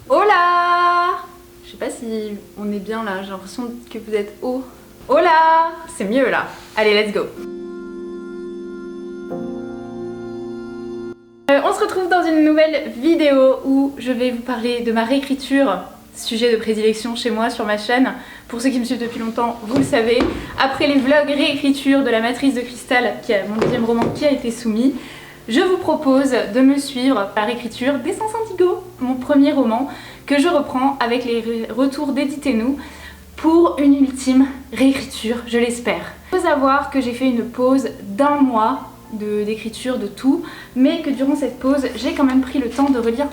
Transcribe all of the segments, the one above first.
Hola! Je sais pas si on est bien là, j'ai l'impression que vous êtes haut. Hola! C'est mieux là. Allez, let's go! On se retrouve dans une nouvelle vidéo où je vais vous parler de ma réécriture, sujet de prédilection chez moi sur ma chaîne. Pour ceux qui me suivent depuis longtemps, vous le savez. Après les vlogs réécriture de la Matrice de Cristal, qui est mon deuxième roman qui a été soumis, je vous propose de me suivre par réécriture d'Essence Indigo, mon premier roman, que je reprends avec les retours d'Éditez-nous pour une ultime réécriture, je l'espère. Il faut savoir que j'ai fait une pause d'1 mois d'écriture de tout, mais que durant cette pause, j'ai quand même pris le temps de relire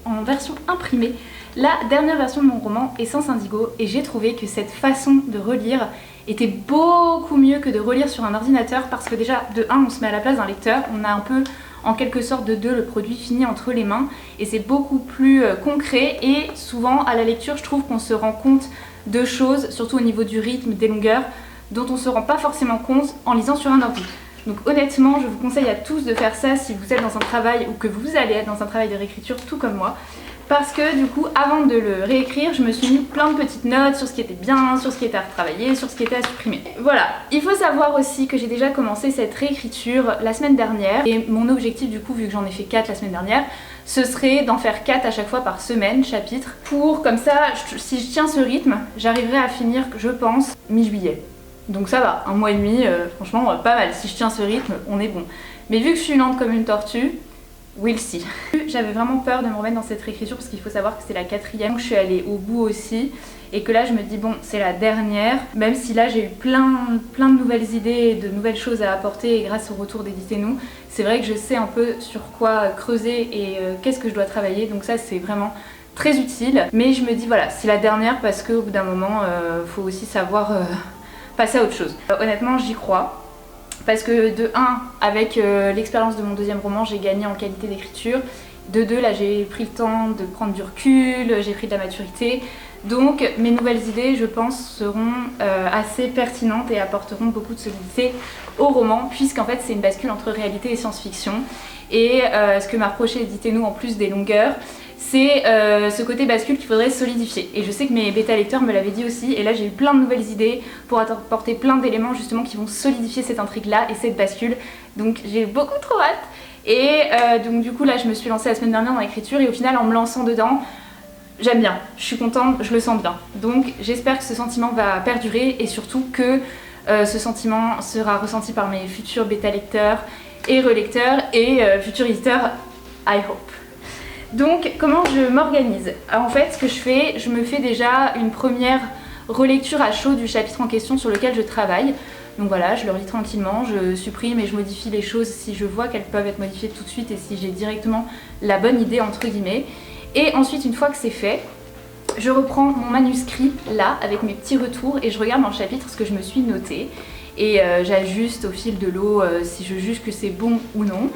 en version imprimée la dernière version de mon roman Essence Indigo, et j'ai trouvé que cette façon de relire était beaucoup mieux que de relire sur un ordinateur, parce que déjà de 1 on se met à la place d'un lecteur, on a un peu en quelque sorte de 2 le produit fini entre les mains et c'est beaucoup plus concret, et souvent à la lecture je trouve qu'on se rend compte de choses, surtout au niveau du rythme, des longueurs, dont on se rend pas forcément compte en lisant sur un ordi. Donc honnêtement je vous conseille à tous de faire ça si vous êtes dans un travail ou que vous allez être dans un travail de réécriture tout comme moi. Parce que du coup, avant de le réécrire, je me suis mis plein de petites notes sur ce qui était bien, sur ce qui était à retravailler, sur ce qui était à supprimer. Voilà. Il faut savoir aussi que j'ai déjà commencé cette réécriture la semaine dernière. Et mon objectif du coup, vu que j'en ai fait 4 la semaine dernière, ce serait d'en faire 4 à chaque fois par semaine, chapitre. Pour comme ça, si je tiens ce rythme, j'arriverai à finir, je pense, mi-juillet. Donc ça va, 1 mois et demi, franchement pas mal. Si je tiens ce rythme, on est bon. Mais vu que je suis lente comme une tortue, we'll see. J'avais vraiment peur de me remettre dans cette réécriture parce qu'il faut savoir que c'est la 4e, je suis allée au bout aussi, et que là je me dis bon c'est la dernière, même si là j'ai eu plein de nouvelles idées, de nouvelles choses à apporter, et grâce au retour d'Éditez-nous, c'est vrai que je sais un peu sur quoi creuser et qu'est-ce que je dois travailler, donc ça c'est vraiment très utile. Mais je me dis voilà, c'est la dernière parce qu'au bout d'un moment faut aussi savoir passer à autre chose. Honnêtement j'y crois. Parce que de 1, avec l'expérience de mon deuxième roman, j'ai gagné en qualité d'écriture. De 2, là j'ai pris le temps de prendre du recul, j'ai pris de la maturité. Donc mes nouvelles idées, je pense, seront assez pertinentes et apporteront beaucoup de solidité au roman, puisqu'en fait c'est une bascule entre réalité et science-fiction. Et ce que m'a reproché Éditez-nous en plus des longueurs, c'est ce côté bascule qu'il faudrait solidifier. Et je sais que mes bêta lecteurs me l'avaient dit aussi, et là j'ai eu plein de nouvelles idées pour apporter plein d'éléments justement qui vont solidifier cette intrigue-là et cette bascule. Donc j'ai beaucoup trop hâte. Et donc du coup là je me suis lancée la semaine dernière dans l'écriture, et au final en me lançant dedans, j'aime bien, je suis contente, je le sens bien. Donc j'espère que ce sentiment va perdurer, et surtout que ce sentiment sera ressenti par mes futurs bêta lecteurs et relecteurs et futurs éditeurs, I hope. Donc comment je m'organise? En fait ce que je fais, je me fais déjà une première relecture à chaud du chapitre en question sur lequel je travaille. Donc voilà, je le relis tranquillement, je supprime et je modifie les choses si je vois qu'elles peuvent être modifiées tout de suite et si j'ai directement la bonne idée entre guillemets. Et ensuite une fois que c'est fait, je reprends mon manuscrit là avec mes petits retours et je regarde dans le chapitre ce que je me suis noté. Et j'ajuste au fil de l'eau si je juge que c'est bon ou non.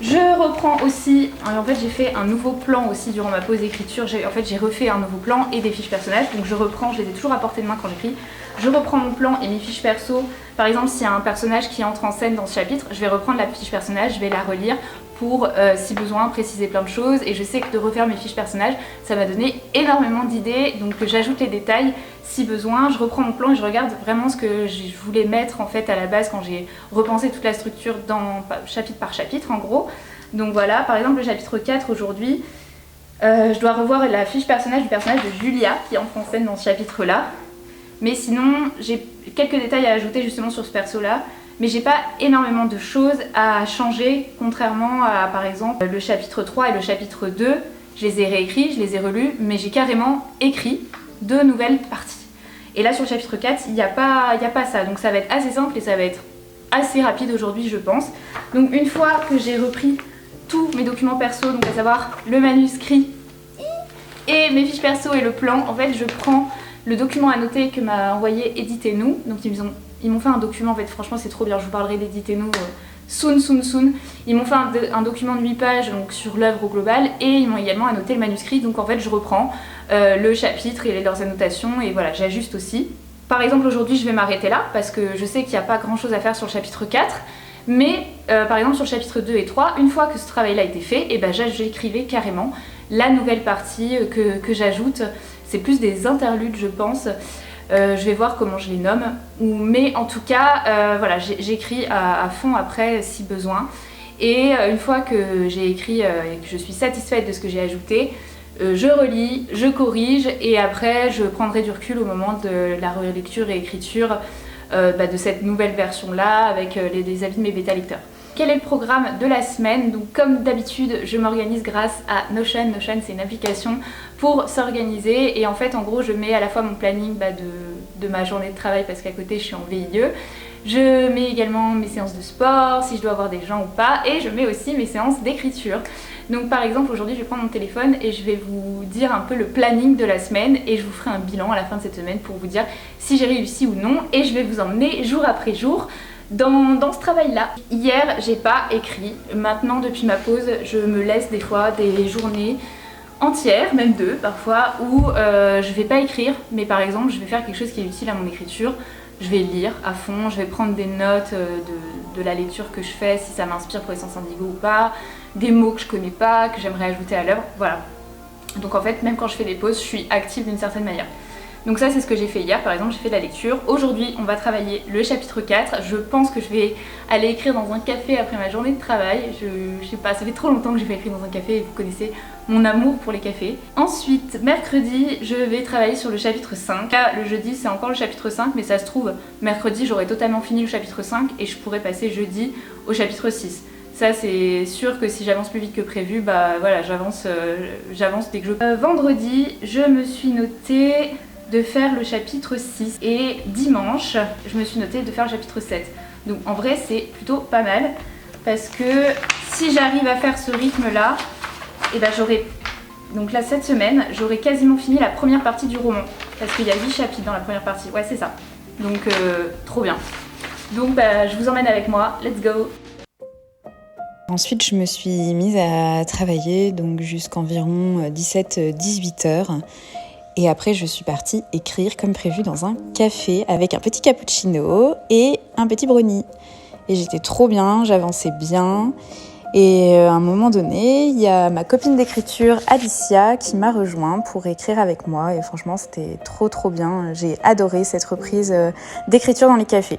Je reprends aussi, en fait j'ai fait un nouveau plan aussi durant ma pause d'écriture, j'ai refait un nouveau plan et des fiches personnages, donc je reprends, je les ai toujours à portée de main quand j'écris, je reprends mon plan et mes fiches perso. Par exemple s'il y a un personnage qui entre en scène dans ce chapitre, je vais reprendre la fiche personnage, je vais la relire pour si besoin préciser plein de choses, et je sais que de refaire mes fiches personnages ça m'a donné énormément d'idées, donc j'ajoute les détails si besoin, je reprends mon plan et je regarde vraiment ce que je voulais mettre en fait à la base quand j'ai repensé toute la structure dans chapitre par chapitre en gros. Donc voilà, par exemple le chapitre 4 aujourd'hui, je dois revoir la fiche personnage du personnage de Julia qui entre en scène dans ce chapitre là. Mais sinon j'ai quelques détails à ajouter justement sur ce perso là, mais j'ai pas énormément de choses à changer, contrairement à par exemple le chapitre 3 et le chapitre 2. Je les ai réécrits, je les ai relus, mais j'ai carrément écrit 2 nouvelles parties. Et là sur le chapitre 4, il n'y a pas ça, donc ça va être assez simple et ça va être assez rapide aujourd'hui je pense. Donc une fois que j'ai repris tous mes documents perso, donc à savoir le manuscrit et mes fiches perso et le plan, en fait je prends le document à noter que m'a envoyé Éditez-nous. Donc ils m'ont fait un document, en fait franchement c'est trop bien, je vous parlerai d'Éditez-nous soon. Ils m'ont fait un document de 8 pages donc, sur l'œuvre au global, et ils m'ont également annoté le manuscrit, donc en fait je reprends le chapitre et leurs annotations et voilà, j'ajuste aussi. Par exemple aujourd'hui je vais m'arrêter là parce que je sais qu'il n'y a pas grand chose à faire sur le chapitre 4, mais par exemple sur le chapitre 2 et 3, une fois que ce travail là a été fait, et ben j'écrivais carrément la nouvelle partie que j'ajoute. C'est plus des interludes je pense. Je vais voir comment je les nomme. Mais en tout cas, voilà, j'écris à fond après si besoin. Et une fois que j'ai écrit et que je suis satisfaite de ce que j'ai ajouté, je relis, je corrige et après je prendrai du recul au moment de la relecture et écriture de cette nouvelle version là avec les avis de mes bêta lecteurs. Quel est le programme de la semaine? Donc comme d'habitude je m'organise grâce à Notion. Notion c'est une application pour s'organiser et en fait en gros je mets à la fois mon planning de ma journée de travail parce qu'à côté je suis en VIE. Je mets également mes séances de sport, si je dois avoir des gens ou pas, et je mets aussi mes séances d'écriture. Donc par exemple aujourd'hui je vais prendre mon téléphone et je vais vous dire un peu le planning de la semaine et je vous ferai un bilan à la fin de cette semaine pour vous dire si j'ai réussi ou non et je vais vous emmener jour après jour dans ce travail là. Hier j'ai pas écrit, maintenant depuis ma pause je me laisse des fois des journées entières, même 2 parfois, où je vais pas écrire mais par exemple je vais faire quelque chose qui est utile à mon écriture. Je vais lire à fond, je vais prendre des notes de la lecture que je fais, si ça m'inspire pour les Sens Indigo ou pas, des mots que je connais pas, que j'aimerais ajouter à l'œuvre, voilà. Donc en fait, même quand je fais des pauses, je suis active d'une certaine manière. Donc ça c'est ce que j'ai fait hier, par exemple j'ai fait de la lecture. Aujourd'hui on va travailler le chapitre 4, je pense que je vais aller écrire dans un café après ma journée de travail. Je sais pas, ça fait trop longtemps que j'ai pas écrit dans un café et vous connaissez mon amour pour les cafés. Ensuite, mercredi, je vais travailler sur le chapitre 5. Là, le jeudi c'est encore le chapitre 5 mais ça se trouve, mercredi j'aurai totalement fini le chapitre 5 et je pourrai passer jeudi au chapitre 6. Ça c'est sûr que si j'avance plus vite que prévu, bah voilà, j'avance dès que je peux. Vendredi, je me suis notée de faire le chapitre 6 et dimanche je me suis notée de faire le chapitre 7. Donc en vrai c'est plutôt pas mal parce que si j'arrive à faire ce rythme là, et ben j'aurai, donc là cette semaine j'aurai quasiment fini la première partie du roman parce qu'il y a 8 chapitres dans la première partie, ouais c'est ça, donc trop bien. Donc bah je vous emmène avec moi, let's go. Ensuite, je me suis mise à travailler donc jusqu'environ 17-18 heures. Et après, je suis partie écrire comme prévu dans un café avec un petit cappuccino et un petit brownie. Et j'étais trop bien, j'avançais bien. Et à un moment donné, il y a ma copine d'écriture, Alicia, qui m'a rejoint pour écrire avec moi. Et franchement, c'était trop bien. J'ai adoré cette reprise d'écriture dans les cafés.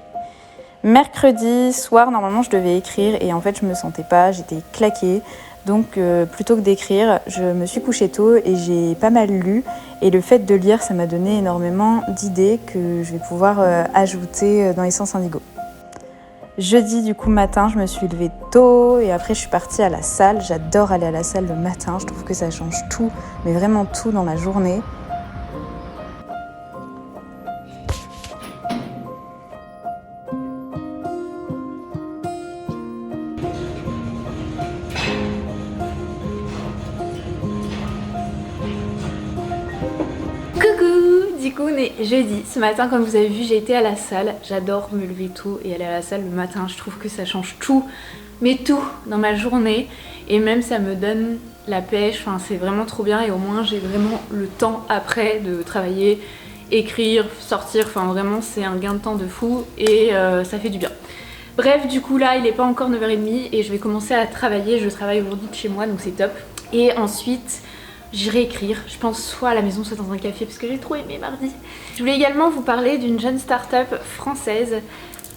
Mercredi soir, normalement, je devais écrire et en fait, je me sentais pas, j'étais claquée. Donc plutôt que d'écrire, je me suis couchée tôt et j'ai pas mal lu. Et le fait de lire, ça m'a donné énormément d'idées que je vais pouvoir ajouter dans les Sens Indigo. Jeudi du coup matin, je me suis levée tôt et après je suis partie à la salle. J'adore aller à la salle le matin, je trouve que ça change tout, mais vraiment tout dans la journée. Du coup on est jeudi, ce matin comme vous avez vu j'ai été à la salle, j'adore me lever tôt et aller à la salle le matin, je trouve que ça change tout, mais tout dans ma journée et même ça me donne la pêche, enfin c'est vraiment trop bien et au moins j'ai vraiment le temps après de travailler, écrire, sortir, enfin vraiment c'est un gain de temps de fou et ça fait du bien. Bref du coup là il est pas encore 9h30 et je vais commencer à travailler, je travaille aujourd'hui de chez moi donc c'est top et ensuite j'irai écrire, je pense soit à la maison soit dans un café parce que j'ai trop aimé mardi. Je voulais également vous parler d'une jeune start-up française,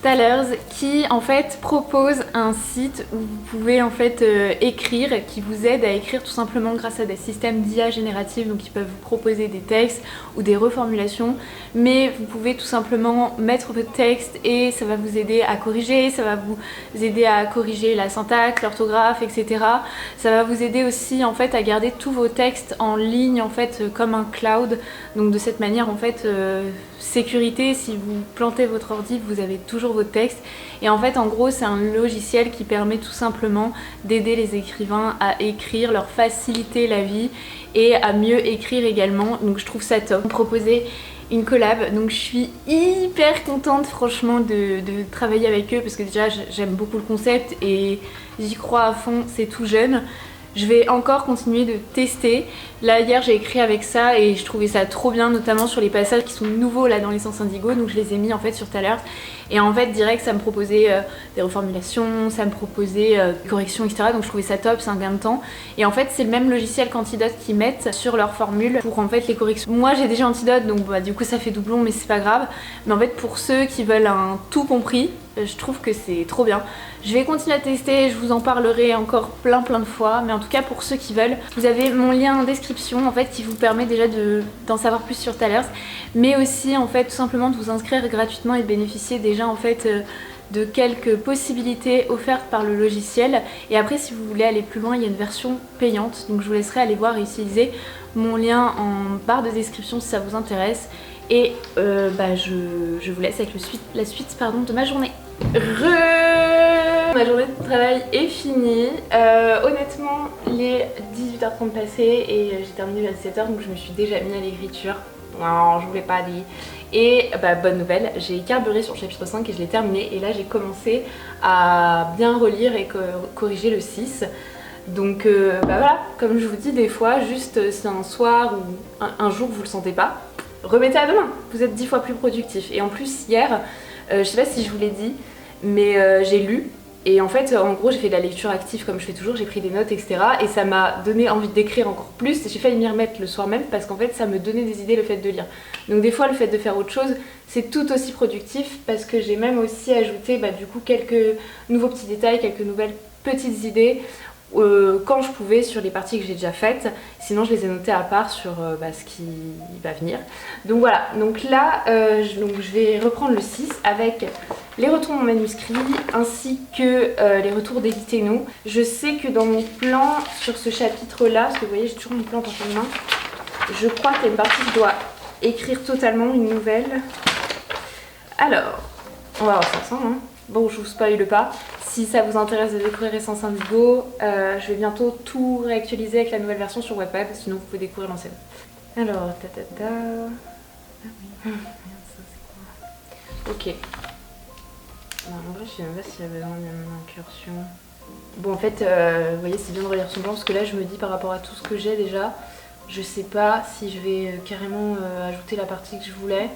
Thalers, qui en fait propose un site où vous pouvez en fait écrire, qui vous aide à écrire tout simplement grâce à des systèmes d'IA générative, donc ils peuvent vous proposer des textes ou des reformulations, mais vous pouvez tout simplement mettre votre texte et ça va vous aider à corriger, ça va vous aider à corriger la syntaxe, l'orthographe, etc. Ça va vous aider aussi en fait à garder tous vos textes en ligne en fait comme un cloud, donc de cette manière en fait sécurité, si vous plantez votre ordi vous avez toujours votre texte et en fait en gros c'est un logiciel qui permet tout simplement d'aider les écrivains à écrire, leur faciliter la vie et à mieux écrire également, donc je trouve ça top. Proposer une collab, donc je suis hyper contente franchement de travailler avec eux parce que déjà j'aime beaucoup le concept et j'y crois à fond, c'est tout jeune. Je vais encore continuer de tester. Là hier j'ai écrit avec ça et je trouvais ça trop bien, notamment sur les passages qui sont nouveaux là dans les Sens Indigo, donc je les ai mis en fait sur Thalers Et en fait direct ça me proposait des reformulations, ça me proposait des corrections etc. Donc je trouvais ça top, c'est un gain de temps. Et en fait c'est le même logiciel qu'Antidote qu'ils mettent sur leur formule pour en fait les corrections. Moi j'ai déjà Antidote donc bah, du coup ça fait doublon mais c'est pas grave. Mais en fait pour ceux qui veulent un tout compris, je trouve que c'est trop bien. Je vais continuer à tester, je vous en parlerai encore plein de fois, mais en tout cas pour ceux qui veulent, vous avez mon lien en description en fait qui vous permet déjà d'en savoir plus sur Thalers, mais aussi en fait tout simplement de vous inscrire gratuitement et de bénéficier déjà en fait de quelques possibilités offertes par le logiciel. Et après si vous voulez aller plus loin, il y a une version payante, donc je vous laisserai aller voir et utiliser mon lien en barre de description si ça vous intéresse. Et bah, je vous laisse avec la suite de ma journée. Ma journée de travail est finie. Honnêtement, les 18h30 passées et j'ai terminé à 17h, donc je me suis déjà mis à l'écriture. Non, je vous l'ai pas dit. Et bah, bonne nouvelle, j'ai carburé sur le chapitre 5 et je l'ai terminé. Et là, j'ai commencé à bien relire et corriger le 6. Donc bah voilà, comme je vous dis, des fois, juste si un soir ou un jour vous le sentez pas, remettez à demain, vous êtes 10 fois plus productif. Et en plus hier, je sais pas si je vous l'ai dit, mais j'ai lu. Et en fait, en gros, j'ai fait de la lecture active comme je fais toujours, j'ai pris des notes, etc. Et ça m'a donné envie d'écrire encore plus. J'ai failli m'y remettre le soir même parce qu'en fait, ça me donnait des idées le fait de lire. Donc des fois, le fait de faire autre chose, c'est tout aussi productif parce que j'ai même aussi ajouté bah, du coup quelques nouveaux petits détails, quelques nouvelles petites idées quand je pouvais sur les parties que j'ai déjà faites. Sinon, je les ai notées à part sur bah, ce qui va venir. Donc voilà, donc là, je vais reprendre le 6 avec les retours de mon manuscrit ainsi que les retours d'Éditez-nous. Je sais que dans mon plan sur ce chapitre-là, parce que vous voyez, j'ai toujours mon plan en portée de main, je crois qu'il y a une partie que je dois écrire totalement, une nouvelle. Alors, on va voir ça ensemble. Hein. Bon, je vous spoile pas. Si ça vous intéresse de découvrir Essence Indigo, je vais bientôt tout réactualiser avec la nouvelle version sur Wattpad, sinon vous pouvez découvrir l'ancienne. Alors, Ah oui. Merde, ça c'est quoi? Ok. En vrai, je sais même pas s'il y avait besoin d'une incursion. Bon, en fait, vous voyez, c'est bien de relire son plan parce que là, je me dis par rapport à tout ce que j'ai déjà, je sais pas si je vais carrément ajouter la partie que je voulais,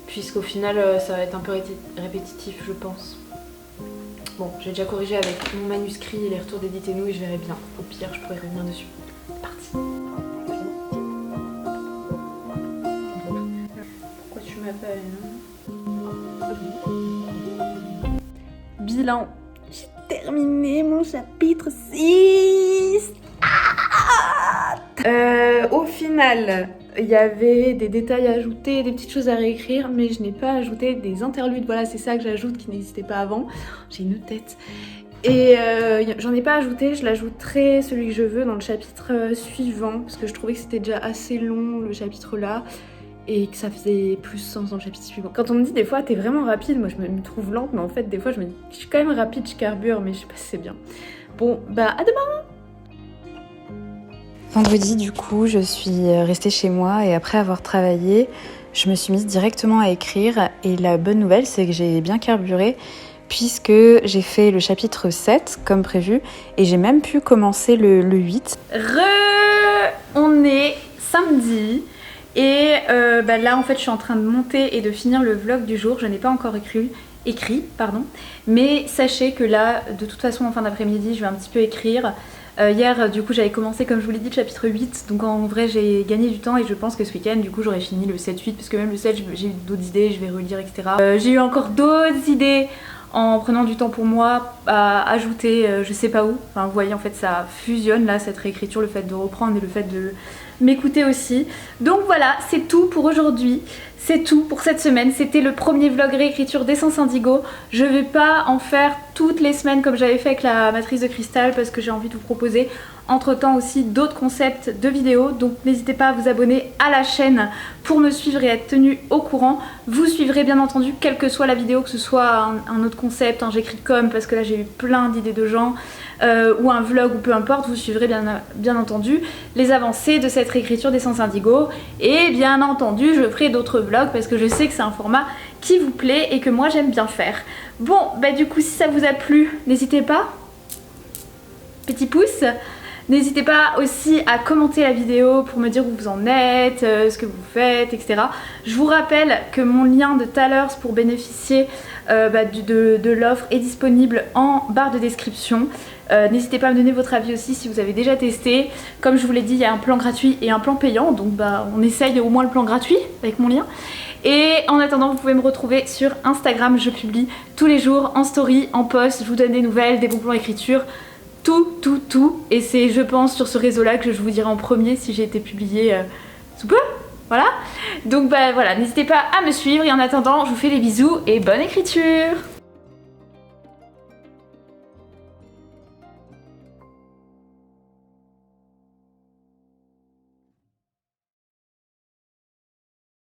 puisqu'au final, ça va être un peu répétitif, je pense. Bon, j'ai déjà corrigé avec mon manuscrit et les retours d'Éditez-nous et je verrai bien. Au pire, je pourrais revenir dessus. C'est parti. Pourquoi tu m'appelles, hein? Bilan. J'ai terminé mon chapitre 6. Au final, il y avait des détails à ajouter, des petites choses à réécrire, mais je n'ai pas ajouté des interludes. Voilà, c'est ça que j'ajoute qui n'existait pas avant. J'ai une tête. Et j'en ai pas ajouté, je l'ajouterai celui que je veux dans le chapitre suivant, parce que je trouvais que c'était déjà assez long le chapitre là, et que ça faisait plus sens dans le chapitre suivant. Quand on me dit des fois t'es vraiment rapide, moi je me trouve lente, mais en fait des fois je me dis je suis quand même rapide, je carbure, mais je sais pas si c'est bien. Bon, bah à demain. Vendredi, du coup, je suis restée chez moi et après avoir travaillé, je me suis mise directement à écrire. Et la bonne nouvelle, c'est que j'ai bien carburé puisque j'ai fait le chapitre 7 comme prévu et j'ai même pu commencer le 8. On est samedi et bah là en fait je suis en train de monter et de finir le vlog du jour. Je n'ai pas encore écrit, mais sachez que là, de toute façon en fin d'après-midi, je vais un petit peu écrire. Hier, du coup, j'avais commencé, comme je vous l'ai dit, le chapitre 8, donc en vrai, j'ai gagné du temps et je pense que ce week-end, du coup, j'aurai fini le 7-8, parce que même le 7, j'ai eu d'autres idées, je vais relire, etc. J'ai eu encore d'autres idées en prenant du temps pour moi à ajouter, je sais pas où. Enfin, vous voyez, en fait, ça fusionne, là, cette réécriture, le fait de reprendre et le fait de m'écouter aussi. Donc voilà, c'est tout pour aujourd'hui. C'est tout pour cette semaine, c'était le premier vlog réécriture d'Essence Indigo. Je vais pas en faire toutes les semaines comme j'avais fait avec la matrice de cristal parce que j'ai envie de vous proposer entre temps aussi d'autres concepts de vidéos. Donc n'hésitez pas à vous abonner à la chaîne pour me suivre et être tenu au courant. Vous suivrez bien entendu quelle que soit la vidéo, que ce soit un autre concept, un j'écris comme parce que là j'ai eu plein d'idées de gens, ou un vlog ou peu importe, vous suivrez bien entendu les avancées de cette réécriture d'Essence Indigo. Et bien entendu je ferai d'autres vlogs parce que je sais que c'est un format qui vous plaît et que moi j'aime bien faire. Bon bah du coup si ça vous a plu, n'hésitez pas, petit pouce, N'hésitez pas aussi à commenter la vidéo pour me dire où vous en êtes, ce que vous faites, etc. Je vous rappelle que mon lien de Thalers pour bénéficier de l'offre est disponible en barre de description. N'hésitez pas à me donner votre avis aussi si vous avez déjà testé. Comme je vous l'ai dit, il y a un plan gratuit et un plan payant, donc on essaye au moins le plan gratuit avec mon lien. Et en attendant, vous pouvez me retrouver sur Instagram, je publie tous les jours en story, en post, je vous donne des nouvelles, des bons plans d'écriture, tout. Et c'est, je pense, sur ce réseau-là que je vous dirai en premier si j'ai été publiée sous peu. Voilà. Donc voilà, n'hésitez pas à me suivre et en attendant, je vous fais des bisous et bonne écriture!